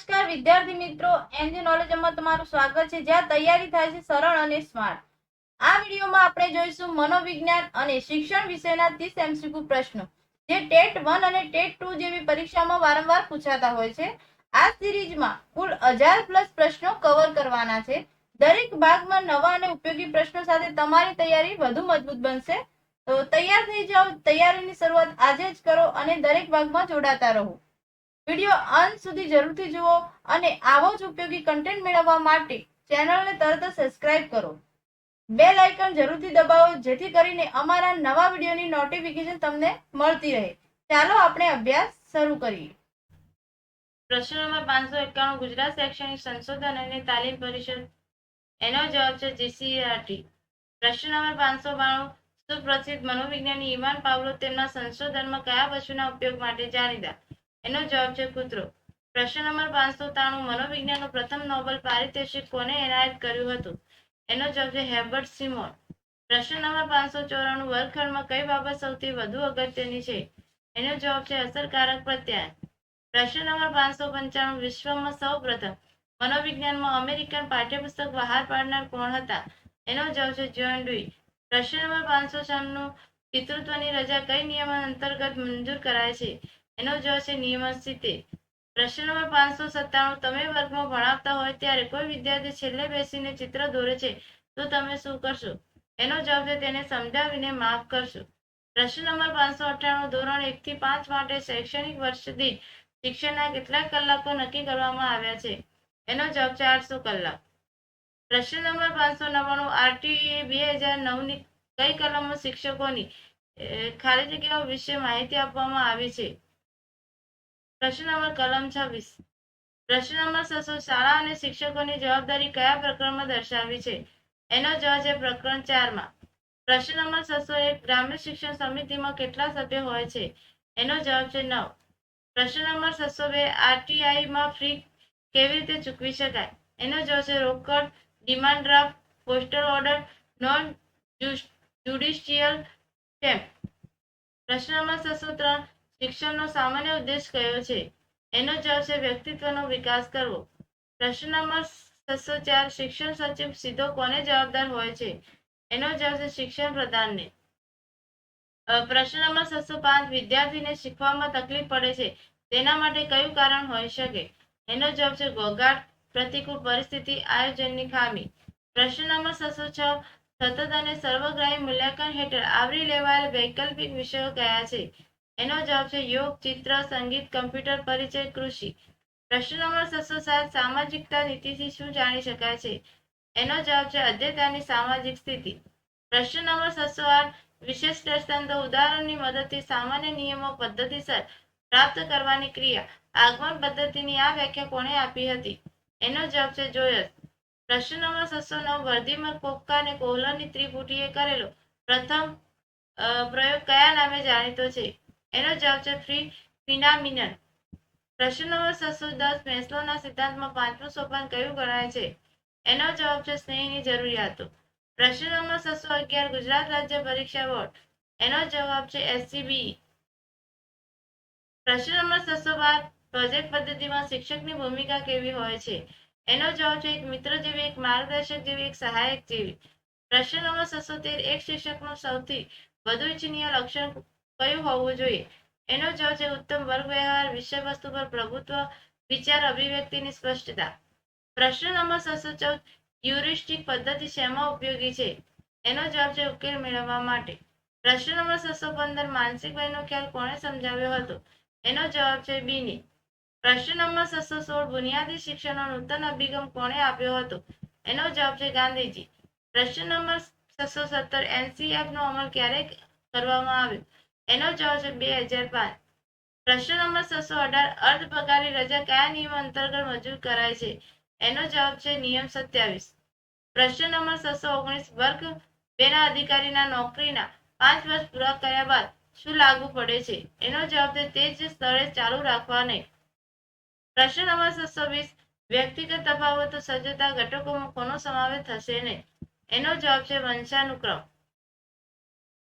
નમસ્કાર વિદ્યાર્થી મિત્રો, એનજી નોલેજમાં તમારું સ્વાગત છે, જ્યાં તૈયારી થાય છે સરળ અને સ્માર્ટ. આ વિડીયોમાં આપણે જોઈશું મનોવિજ્ઞાન અને શિક્ષણ વિષયના 30 એમસીક્યુ પ્રશ્નો, જે ટેટ 1 અને ટેટ 2 જેવી પરીક્ષામાં વારંવાર પૂછાતા હોય છે. આ સિરીઝમાં કુલ 1000+ પ્રશ્નો કવર કરવાના છે. દરેક ભાગમાં નવા અને ઉપયોગી પ્રશ્નો સાથે તમારી તૈયારી વધુ મજબૂત બનશે. તો તૈયાર થઈ જાઓ. તૈયારીની શરૂઆત આજે જ કરો અને દરેક ભાગમાં જોડાતા રહો. વિડીયો અંત સુધી જરૂરથી જુઓ અને આવો જ ઉપયોગી કન્ટેન્ટ મેળવવા માટે ચેનલને તરત જ સબસ્ક્રાઇબ કરો. બેલ આઇકન જરૂરથી દબાવો, જેથી કરીને અમારા નવા વિડીયોની નોટિફિકેશન તમને મળતી રહે. ચાલો આપણે અભ્યાસ શરૂ કરીએ. પ્રશ્ન નંબર 591, ગુજરાત શૈક્ષણિક સંશોધન અને તાલીમ પરિષદ. એનો જવાબ છે જીસીઈઆરટી. પ્રશ્ન નંબર 592, સુપ્રસિદ્ધ મનોવિજ્ઞાની ઇવાન પાવલો તેમના સંશોધનમાં કયા પશુના ઉપયોગ માટે જાણીતા? એનો જવાબ છે કૂતરો. પ્રશ્ન નંબર 593, મનોવિજ્ઞાનનું પ્રથમ નોબેલ પારિતોષિક કોને એનાયત કર્યું હતું? એનો જવાબ છે હેબર્ટ સિમોન. પ્રશ્ન નંબર 594, વર્ગખંડમાં કઈ બાબત સૌથી વધુ અગત્યની છે? એનો જવાબ છે અસરકારક પ્રત્યાયન. પ્રશ્ન નંબર 595, વિશ્વમાં સૌપ્રથમ મનોવિજ્ઞાનમાં અમેરિકન પાઠ્યપુસ્તક બહાર પાડનાર કોણ હતા? એનો જવાબ છે જ્હોન ડ્યુઈ. પ્રશ્ન નંબર 596, પિતૃત્વની રજા કઈ નિયમ અંતર્ગત મંજૂર કરાય છે? એનો જવાબ છે નિયમ 70. પ્રશ્ન નંબર 597, તમે વર્ગમાં ભણાવતા હોય ત્યારે કોઈ વિદ્યાર્થી છેલ્લે બેસીને ચિત્ર દોરે છે, તો તમે શું કરશો? એનો જવાબ છે તેને સમજાવીને માફ કરશો. પ્રશ્ન નંબર 598, ધોરણ 1 થી 5 માટે શૈક્ષણિક વર્ષ દીઠ શિક્ષણના કેટલા કલાકો નક્કી કરવામાં આવ્યા છે? એનો જવાબ છે 800 કલાક. પ્રશ્ન નંબર 599, આરટીઈએ 2009ની કઈ કલમો શિક્ષકોની ખાલી જગ્યાઓ વિશે માહિતી આપવામાં આવી છે? પ્રશ્ન નંબર કલમ 26. પ્રશ્ન નંબર 600, શાળા અને શિક્ષકોની જવાબદારી કયા પ્રકરણમાં દર્શાવી છે? એનો જવાબ છે પ્રકરણ 4માં. પ્રશ્ન નંબર 601, ગ્રામ્ય શિક્ષણ સમિતિમાં કેટલા સભ્યો હોય છે? એનો જવાબ છે 9. પ્રશ્ન નંબર 602, આરટીઆઈમાં ફી કેવી રીતે ચૂકવી શકાય? એનો જવાબ છે રોકડ, demand draft, postal order, non judicial stamp. પ્રશ્ન નંબર 603, શિક્ષણનો સામાન્ય ઉદ્દેશ કયો છે? એનો જવાબ છે વ્યક્તિત્વનો વિકાસ કરવો. પ્રશ્ન નંબર 604, શિક્ષણ સચિવ સીધો કોને જવાબદાર હોય છે? એનો જવાબ છે શિક્ષણ પ્રધાનને. પ્રશ્ન નંબર 605, વિદ્યાર્થીને શીખવામાં તકલીફ પડે છે, તેના માટે કયું કારણ હોઈ શકે? એનો જવાબ છે ઘોંઘાટ, પ્રતિકૂળ પરિસ્થિતિ, આયોજનની ખામી. પ્રશ્ન નંબર 606, સતત અને સર્વગ્રાહી મૂલ્યાંકન હેઠળ આવરી લેવાયેલ વૈકલ્પિક વિષયો કયા છે? એનો જવાબ છે યોગ, ચિત્ર, સંગીત, કમ્પ્યુટર, પરિચય, કૃષિ. પ્રશ્ન નંબર 607, સામાજિકતા નીતિથી શું જાણી શકાય છે? એનો જવાબ છે અધ્યતાની સામાજિક સ્થિતિ. પ્રશ્ન નંબર 608, વિશેષ દ્રષ્ટાંતો ઉદાહરણની મદદથી સામાન્ય નિયમો પદ્ધતિસર પ્રાપ્ત કરવાની ક્રિયા આગમન પદ્ધતિની આ વ્યાખ્યા કોણે આપી હતી? એનો જવાબ છે જોયસ. પ્રશ્ન નંબર 609, વર્ધીમર કોપકા અને કોહલરની ત્રિપુટીએ કરેલો પ્રથમ પ્રયોગ કયા નામે જાણીતો છે? એનો જવાબ છે ફિનામિનન. પ્રશ્ન નંબર 610, મેસ્લોના સિદ્ધાંતમાં 5મું સોપાન કયું ગણાય છે? એનો જવાબ છે સ્નેહની જરૂરિયાતો. પ્રશ્ન નંબર 611, ગુજરાત રાજ્ય પરીક્ષા બોર્ડ. એનો જવાબ છે એસસીબી. પ્રશ્ન નંબર 612, પ્રોજેક્ટ પદ્ધતિમાં શિક્ષકની ભૂમિકા કેવી હોય છે? એનો જવાબ છે એક મિત્ર જેવી, એક માર્ગદર્શક જેવી, એક સહાયક જેવી. પ્રશ્ન નંબર 613, એક શિક્ષકનું સૌથી વધુ ઇચ્છનીય લક્ષણ કયું હોવું જોઈએ? એનો જવાબ છે ઉત્તમ વર્ગ વ્યવહાર, વિષય વસ્તુ પર પ્રભુત્વ, વિચાર અભિવ્યક્તિની સ્પષ્ટતા. પ્રશ્ન નંબર 614, હ્યુરિસ્ટિક પદ્ધતિ શેમાં ઉપયોગી છે? એનો જવાબ છે ઉકેલ મેળવવા માટે. પ્રશ્ન નંબર 615, માનસિક ભયનો ખ્યાલ કોણે સમજાવ્યો હતો? એનો જવાબ છે બીની. પ્રશ્ન નંબર 616, બુનિયાદી શિક્ષણનો નૂતન અભિગમ કોણે આપ્યો હતો? એનો જવાબ છે ગાંધીજી. પ્રશ્ન નંબર 617, એનસીએફ નો અમલ ક્યારે કરવામાં આવ્યો? એનો જવાબ છે 2005. પ્રશ્ન નંબર 618, અર્ધ પગારી રજા કયા નિયમ અંતર્ગત મંજૂર કરાય છે? એનો જવાબ છે નિયમ 27. પ્રશ્ન નંબર 619, વર્ગ 2 ના અધિકારીના નોકરીના 5 વર્ષ પૂરા કર્યા બાદ શું લાગુ પડે છે? એનો જવાબ છે તે જ સ્થળે ચાલુ રાખવા નહીં. પ્રશ્ન નંબર 620, વ્યક્તિગત તફાવતો સજ્જતા ઘટકોમાં કોનો સમાવેશ થશે નહીં? એનો જવાબ છે વંશાનુક્રમ.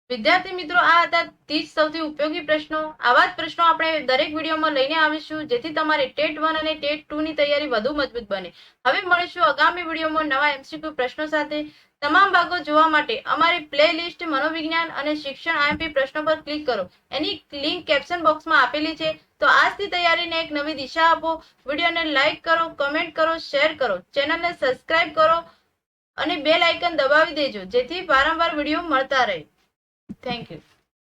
વિદ્યાર્થી મિત્રો, આ હતા 30 સૌથી ઉપયોગી પ્રશ્નો. આવા જ પ્રશ્નો આપણે દરેક વિડીયોમાં લઈને આવીશું, જેથી તમારી ટેટ 1 અને ટેટ 2 ની તૈયારી વધુ મજબૂત બને. હવે મળીશું આગામી વિડીયોમાં નવા MCQ પ્રશ્નો સાથે. તમામ ભાગો જોવા માટે અમારી પ્લેલિસ્ટ મનોવિજ્ઞાન અને શિક્ષણ IMP પ્રશ્નો પર ક્લિક કરો. એની લિંક કેપ્શન બોક્સમાં આપેલી છે. તો આજથી તૈયારીને એક નવી દિશા આપો. વિડીયોને લાઈક કરો, કમેન્ટ કરો, શેર કરો, ચેનલને સબસ્ક્રાઇબ કરો અને બેલ આઇકન દબાવી દેજો, જેથી વારંવાર વિડીયો મળતા રહે. Thank you.